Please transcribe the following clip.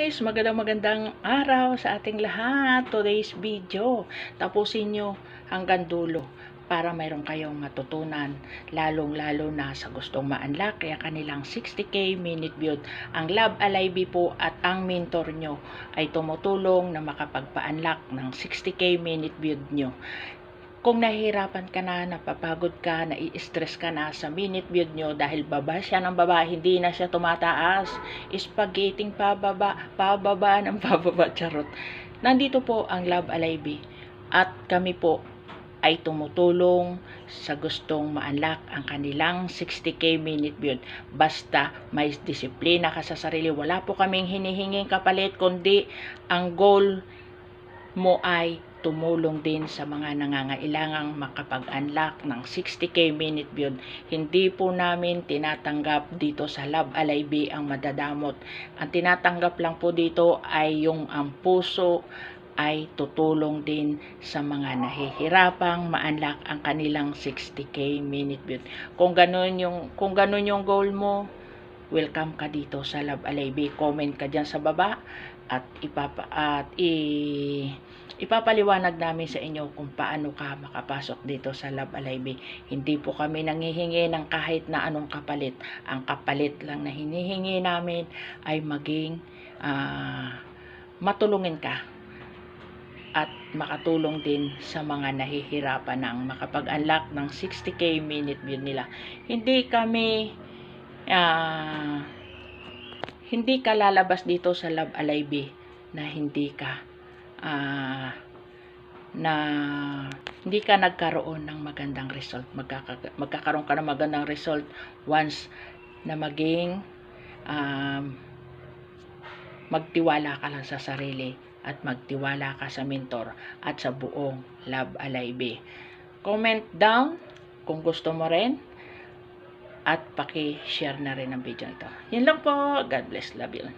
guys, magandang araw sa ating lahat. Today's video, tapusin nyo hanggang dulo para mayroon kayong matutunan, lalong-lalo na sa gustong ma-unlock kaya kanilang 60k minute view. Ang Love Alive po at ang mentor nyo ay tumutulong na makapagpa-unlock ng 60k minute view nyo. Kung nahihirapan ka na, napapagod ka, nai-stress ka na sa minute view nyo dahil baba siya ng baba, hindi na siya tumataas, spaghetti pababa, pababa ng pababa, charot. Nandito po ang Love Alive at kami po ay tumutulong sa gustong ma-unlock ang kanilang 60k minute view. Basta may disiplina ka sa sarili. Wala po kaming hinihinging kapalit, kundi ang goal mo ay tumulong din sa mga nangangailangang makapag-unlock ng 60k minute view. Hindi po namin tinatanggap dito sa Love Alive ang madadamot. Ang tinatanggap lang po dito ay yung ang puso ay tutulong din sa mga nahihirapang ma-unlock ang kanilang 60k minute view. Kung ganun yung goal mo, welcome ka dito sa Love Alive. Comment ka dyan sa baba at ipapaliwanag namin sa inyo kung paano ka makapasok dito sa Love Alive. Hindi po kami nanghihingi ng kahit na anong kapalit. Ang kapalit lang na hinihingi namin ay maging matulungin ka at makatulong din sa mga nahihirapan ng makapag-unlock ng 60k minute view nila. Hindi ka lalabas dito sa Love Alive na hindi ka nagkaroon ng magandang result. Magkakaroon ka ng magandang result once na magtiwala ka lang sa sarili at magtiwala ka sa mentor at sa buong Love Alive. Comment down kung gusto mo rin at paki-share na rin ang video ito. Yan lang po. God bless. Love you.